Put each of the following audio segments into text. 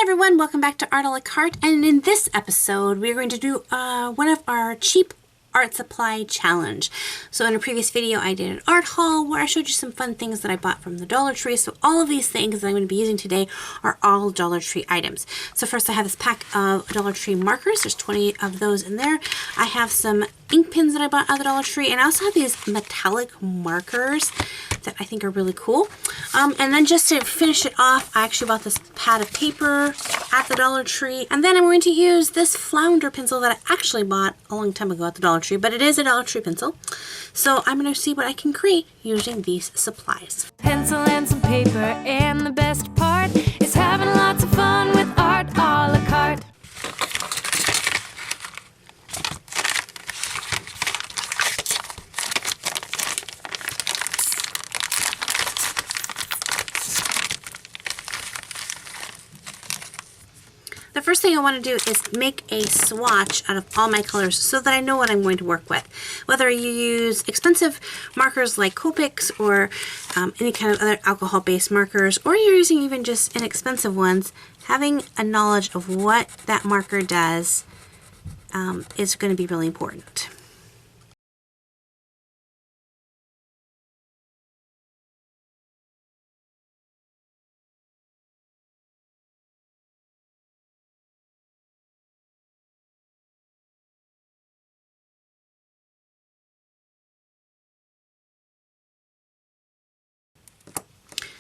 everyone, welcome back to Art a la Carte, and in this episode we're going to do one of our cheap art supply challenge. So in a previous video I did an art haul where I showed you some fun things that I bought from the Dollar Tree. So all of these things that I'm going to be using today are all Dollar Tree items. So first I have this pack of Dollar Tree markers. There's 20 of those in there. I have some ink pens that I bought at the Dollar Tree, and I also have these metallic markers that I think are really cool. And then just to finish it off, I actually bought this pad of paper at the Dollar Tree, and then I'm going to use this flounder pencil that I actually bought a long time ago at the Dollar Tree, but it is a Dollar Tree pencil. So I'm going to see what I can create using these supplies. Pencil and some paper, and the best part is having lots of fun with art a la carte. The first thing I want to do is make a swatch out of all my colors so that I know what I'm going to work with. Whether you use expensive markers like Copics or any kind of other alcohol-based markers, or you're using even just inexpensive ones, having a knowledge of what that marker does is going to be really important.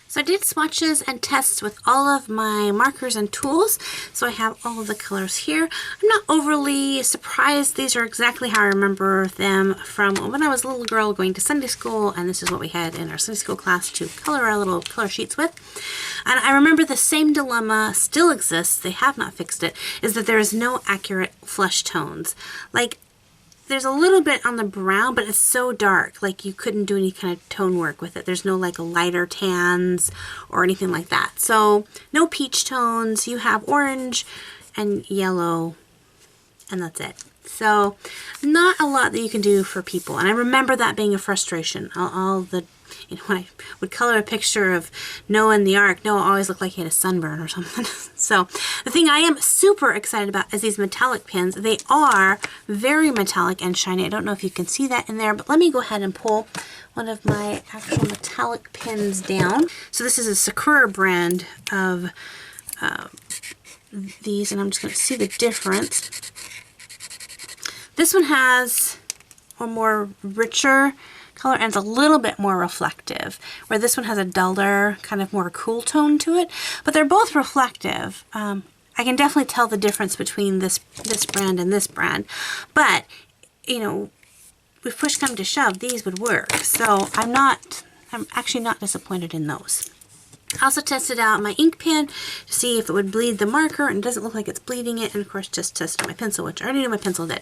So I did swatches and tests with all of my markers and tools, so I have all of the colors here. I'm not overly surprised. These are exactly how I remember them from when I was a little girl going to Sunday school, and this is what we had in our Sunday school class to color our little color sheets with. And I remember the same dilemma still exists, they have not fixed it, is that there is no accurate flush tones. Like, there's a little bit on the brown, but it's so dark, like you couldn't do any kind of tone work with it. There's no like lighter tans or anything like that. So no peach tones, you have orange and yellow, and that's it. So not a lot that you can do for people. And I remember that being a frustration. When I would color a picture of Noah in the Ark, Noah always looked like he had a sunburn or something. So the thing I am super excited about is these metallic pens. They are very metallic and shiny. I don't know if you can see that in there, but let me go ahead and pull one of my actual metallic pens down. So this is a Sakura brand of these, and I'm just going to see the difference. This one has a more richer color and it's a little bit more reflective, where this one has a duller, kind of more cool tone to it. But they're both reflective. I can definitely tell the difference between this brand and this brand. But, you know, if push come to shove, these would work. So I'm actually not disappointed in those. I also tested out my ink pen to see if it would bleed the marker, and it doesn't look like it's bleeding it, and of course just tested my pencil, which I already knew my pencil did.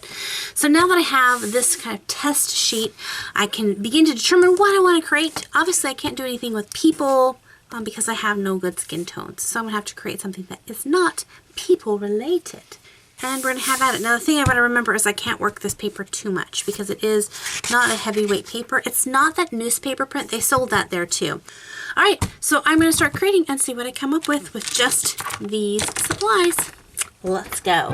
So now that I have this kind of test sheet, I can begin to determine what I want to create. Obviously I can't do anything with people because I have no good skin tones, so I'm going to have to create something that is not people related. And we're going to have at it. Now the thing I want to remember is I can't work this paper too much because it is not a heavyweight paper. It's not that newspaper print. They sold that there too. Alright, so I'm going to start creating and see what I come up with just these supplies. Let's go.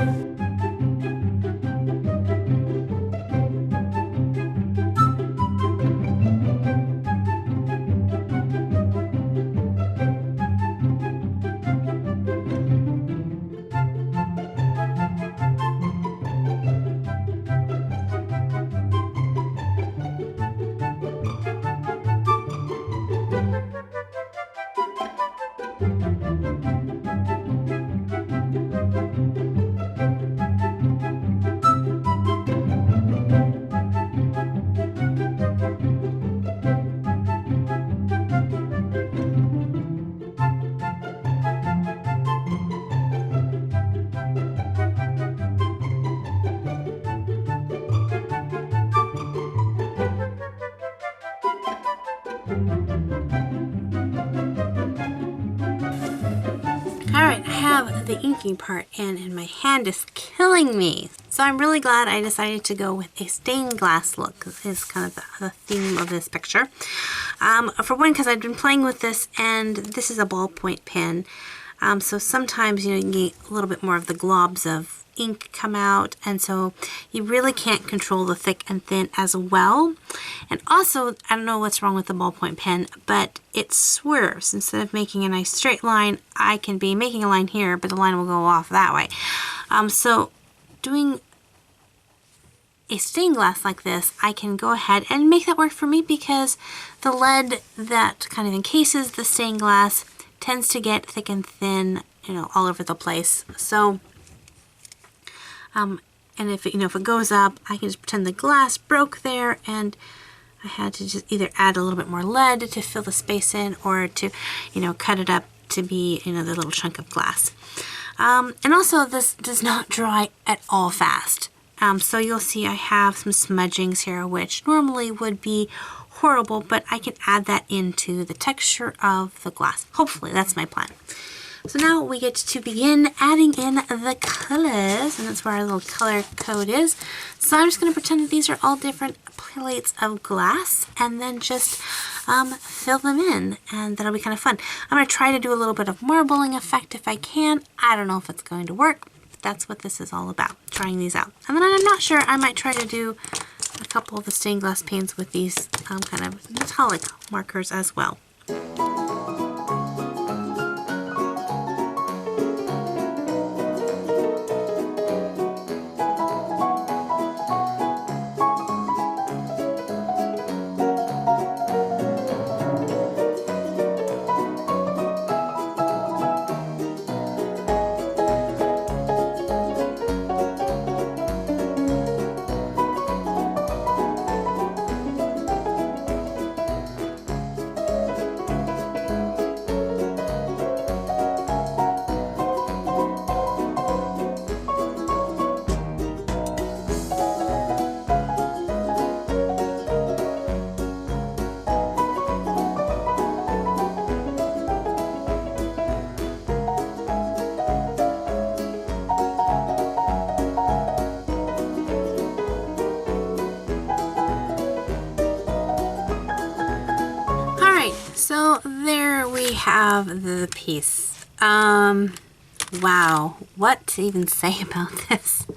Alright, I have the inking part in and my hand is killing me. So I'm really glad I decided to go with a stained glass look. Is kind of the theme of this picture. For one, because I've been playing with this, and this is a ballpoint pen. So sometimes, you know, you can get a little bit more of the globs of ink come out, and so you really can't control the thick and thin as well. And also, I don't know what's wrong with the ballpoint pen, but it swerves. Instead of making a nice straight line, I can be making a line here, but the line will go off that way. So doing a stained glass like this, I can go ahead and make that work for me, because the lead that kind of encases the stained glass tends to get thick and thin, you know, all over the place. So and if it, you know, if it goes up, I can just pretend the glass broke there, and I had to just either add a little bit more lead to fill the space in, or to, you know, cut it up to be, you know, the little chunk of glass. And also, this does not dry at all fast. So you'll see I have some smudgings here, which normally would be horrible, but I can add that into the texture of the glass. Hopefully, that's my plan. So now we get to begin adding in the colors, and that's where our little color code is. So I'm just going to pretend that these are all different plates of glass, and then just fill them in, and that'll be kind of fun. I'm going to try to do a little bit of marbling effect if I can. I don't know if it's going to work, but that's what this is all about, trying these out. And then I'm not sure, I might try to do a couple of the stained glass paints with these kind of metallic markers as well. So there we have the piece. Wow, what to even say about this?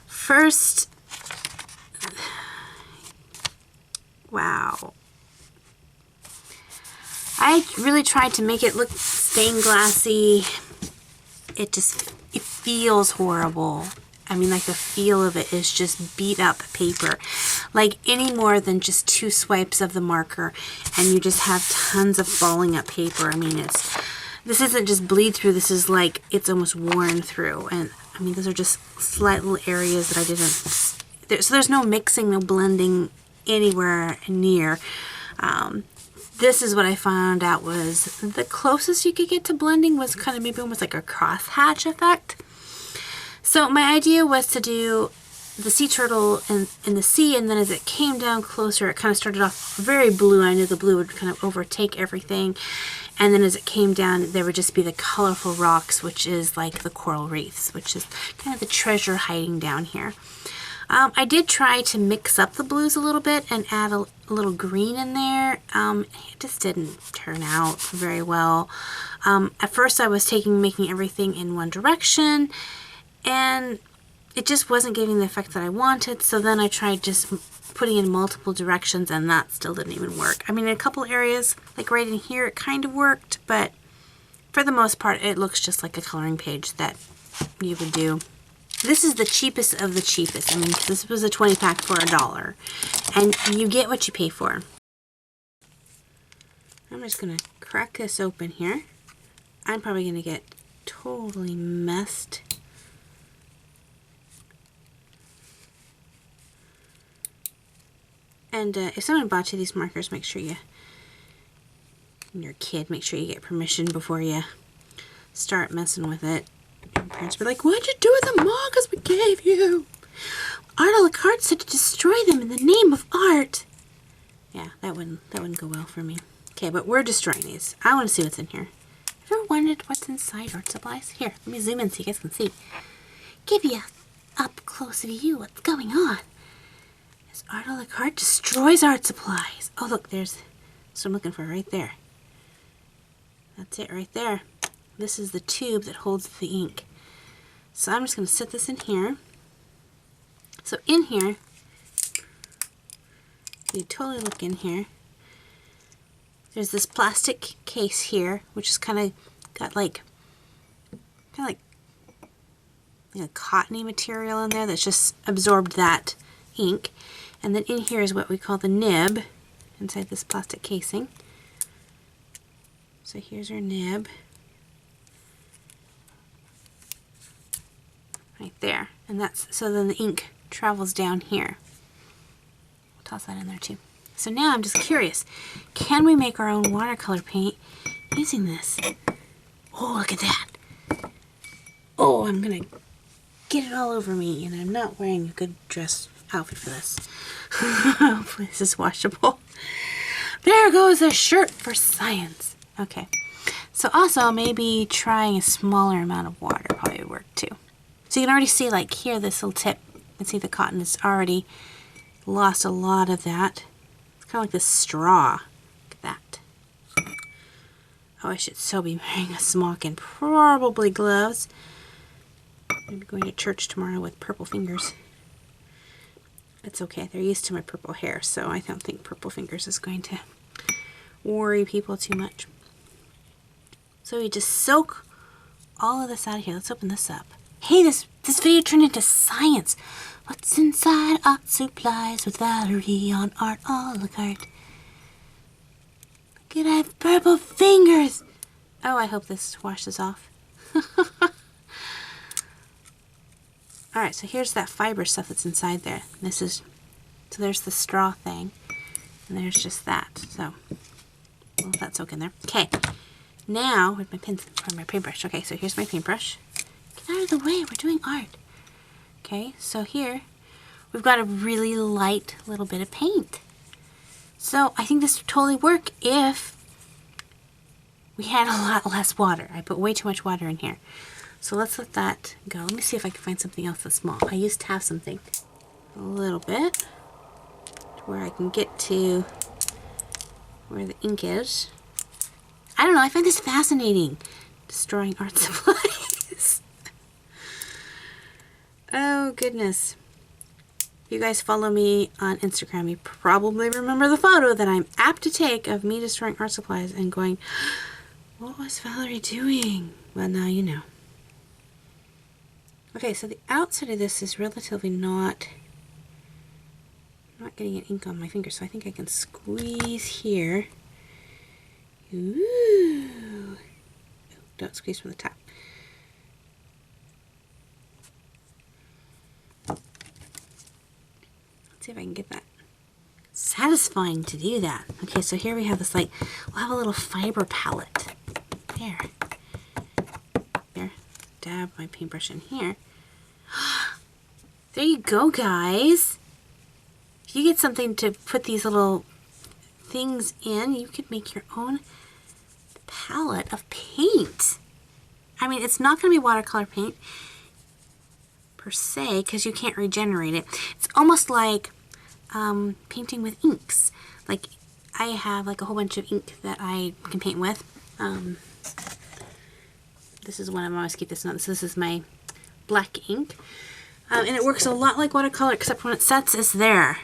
First, wow. I really tried to make it look stained glassy. It feels horrible. I mean, like, the feel of it is just beat up paper. Like, any more than just 2 swipes of the marker and you just have tons of balling up paper. I mean, this isn't just bleed through, this is like, it's almost worn through. And I mean, those are just slight little areas that I didn't, so there's no mixing, no blending anywhere near. This is what I found out was the closest you could get to blending was kind of maybe almost like a crosshatch effect. So my idea was to do the sea turtle in the sea, and then as it came down closer, it kind of started off very blue. I knew the blue would kind of overtake everything. And then as it came down, there would just be the colorful rocks, which is like the coral reefs, which is kind of the treasure hiding down here. I did try to mix up the blues a little bit and add a little green in there. It just didn't turn out very well. At first I was making everything in one direction, and it just wasn't giving the effect that I wanted. So then I tried just putting in multiple directions, and that still didn't even work. I mean, in a couple areas, like right in here, it kind of worked, but for the most part, it looks just like a coloring page that you would do. This is the cheapest of the cheapest. I mean, this was a 20-pack for $1, and you get what you pay for. I'm just gonna crack this open here. I'm probably gonna get totally messed. And if someone bought you these markers, make sure and your kid, make sure you get permission before you start messing with it. Your parents were like, "What'd you do with the markers we gave you?" Art a la carte said to destroy them in the name of art. Yeah, that wouldn't go well for me. Okay, but we're destroying these. I want to see what's in here. Ever wondered what's inside art supplies? Here, let me zoom in so you guys can see. Give you a up close view what's going on. This art a la carte destroys art supplies. Oh, look, there's what I'm looking for right there. That's it right there. This is the tube that holds the ink. So I'm just going to sit this in here. So in here, you totally look in here. There's this plastic case here, which is kind of got like a cottony material in there that's just absorbed that ink. And then in here is what we call the nib inside this plastic casing. So here's our nib. Right there. And that's, so then the ink travels down here. We'll toss that in there too. So now I'm just curious, can we make our own watercolor paint using this? Oh, look at that. Oh, I'm gonna get it all over me, and I'm not wearing a good dress outfit for this. Hopefully this is washable. There goes a shirt for science. Okay, so also maybe trying a smaller amount of water probably would work too. So you can already see, like here, this little tip, and see the cotton has already lost a lot of that. It's kind of like this straw. Look at that. Oh, I should so be wearing a smock and probably gloves. I'm going to church tomorrow with purple fingers. It's okay, they're used to my purple hair, so I don't think purple fingers is going to worry people too much. So we just soak all of this out of here. Let's open this up. Hey, this video turned into science. What's inside art supplies with Valerie on Art a la Carte? Look at, I have purple fingers. Oh, I hope this washes off. Alright, so here's that fiber stuff that's inside there. This is, so there's the straw thing, and there's just that. So, well, that's soak in there. Okay, now with my pins or my paintbrush. Okay, so here's my paintbrush. Get out of the way, we're doing art. Okay, so here we've got a really light little bit of paint. So I think this would totally work if we had a lot less water. I put way too much water in here. So let's let that go. Let me see if I can find something else that's small. I used to have something a little bit to where I can get to where the ink is. I don't know, I find this fascinating. Destroying art supplies. Oh goodness. If you guys follow me on Instagram, you probably remember the photo that I'm apt to take of me destroying art supplies and going, what was Valerie doing? Well, now you know. Okay, so the outside of this is relatively not getting an ink on my finger, so I think I can squeeze here. Ooh. Don't squeeze from the top. Let's see if I can get that. Satisfying to do that. Okay, so here we have this, like, we'll have a little fiber palette. There. There. Dab my paintbrush in here. There you go, guys. If you get something to put these little things in, you could make your own palette of paint. I mean, it's not going to be watercolor paint per se because you can't regenerate it. It's almost like painting with inks. Like, I have like a whole bunch of ink that I can paint with. This is one of them. I always keep this note. So this is my black ink. And it works a lot like watercolor, except when it sets, it's there.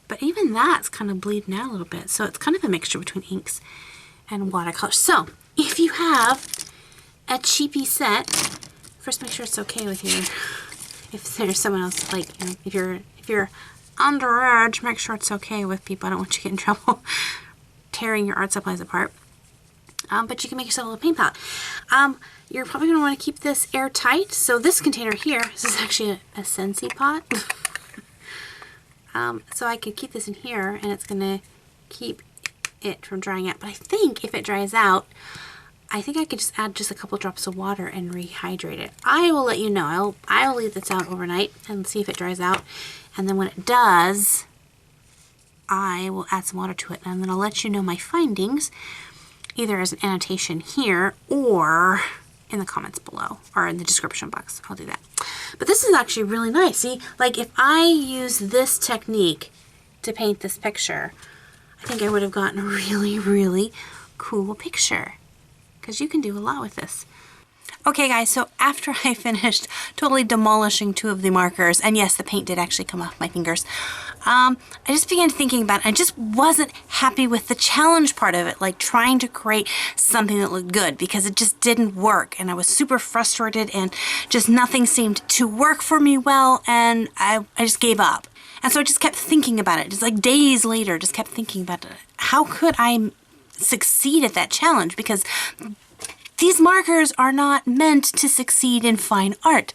But even that's kind of bleeding out a little bit. So it's kind of a mixture between inks and watercolor. So if you have a cheapy set, first make sure it's okay with you. If there's someone else, like, you know, if you're underage, make sure it's okay with people. I don't want you to get in trouble tearing your art supplies apart. But you can make yourself a little paint palette. You're probably going to want to keep this airtight. So this container here, this is actually a Scentsy pot. So I could keep this in here and it's going to keep it from drying out. But I think if it dries out, I think I could just add just a couple drops of water and rehydrate it. I will let you know. I'll leave this out overnight and see if it dries out. And then when it does, I will add some water to it. And then I'll let you know my findings, either as an annotation here or in the comments below or in the description box. I'll do that. But this is actually really nice. See, like if I use this technique to paint this picture, I think I would have gotten a really, really cool picture. Because you can do a lot with this. Okay guys, so after I finished totally demolishing 2 of the markers, and yes, the paint did actually come off my fingers, I just began thinking about it. I just wasn't happy with the challenge part of it, like trying to create something that looked good, because it just didn't work, and I was super frustrated, and just nothing seemed to work for me well, and I just gave up. And so I just kept thinking about it, just like days later, just kept thinking about it. How could I succeed at that challenge? Because these markers are not meant to succeed in fine art.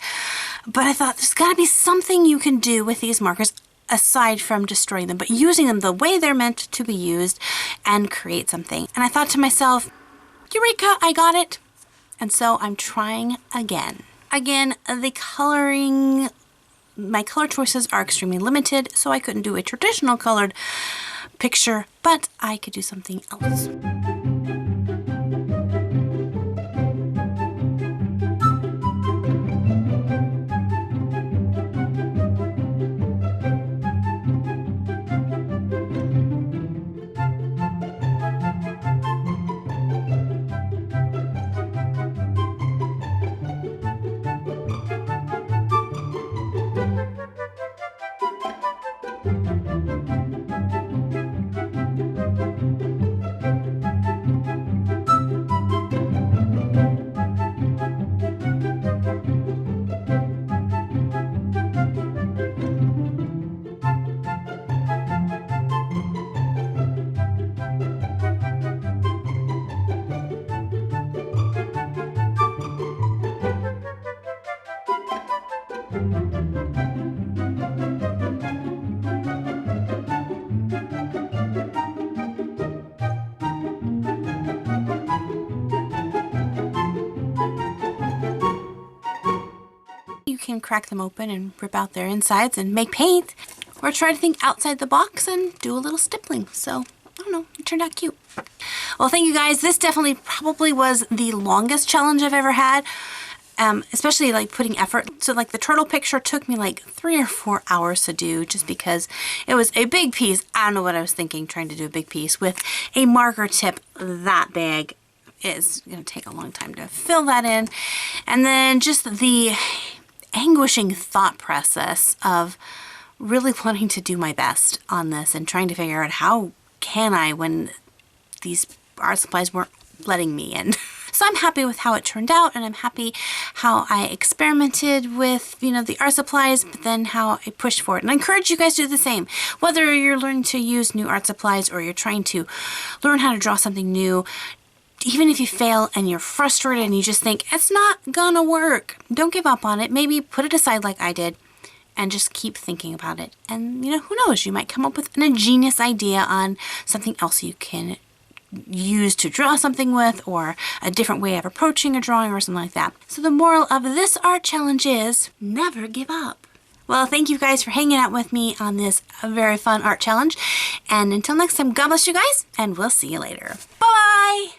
But I thought there's got to be something you can do with these markers aside from destroying them, but using them the way they're meant to be used and create something. And I thought to myself, Eureka, I got it. And so I'm trying again. Again, the coloring, my color choices are extremely limited, so I couldn't do a traditional colored picture, but I could do something else. You can crack them open and rip out their insides and make paint, or try to think outside the box and do a little stippling. So, I don't know, it turned out cute. Well, thank you guys. This definitely probably was the longest challenge I've ever had, especially like putting effort. So like the turtle picture took me like 3 or 4 hours to do, just because it was a big piece. I don't know what I was thinking trying to do a big piece with a marker tip that big. It's going to take a long time to fill that in. And then just the anguishing thought process of really wanting to do my best on this and trying to figure out how can I when these art supplies weren't letting me in. So I'm happy with how it turned out, and I'm happy how I experimented with, the art supplies, but then how I pushed for it. And I encourage you guys to do the same. Whether you're learning to use new art supplies or you're trying to learn how to draw something new, even if you fail and you're frustrated and you just think, it's not gonna work, don't give up on it. Maybe put it aside like I did and just keep thinking about it. And, who knows, you might come up with an ingenious idea on something else you can use to draw something with, or a different way of approaching a drawing or something like that. So the moral of this art challenge is never give up. Well, thank you guys for hanging out with me on this very fun art challenge. And until next time, God bless you guys, and we'll see you later. Bye-bye!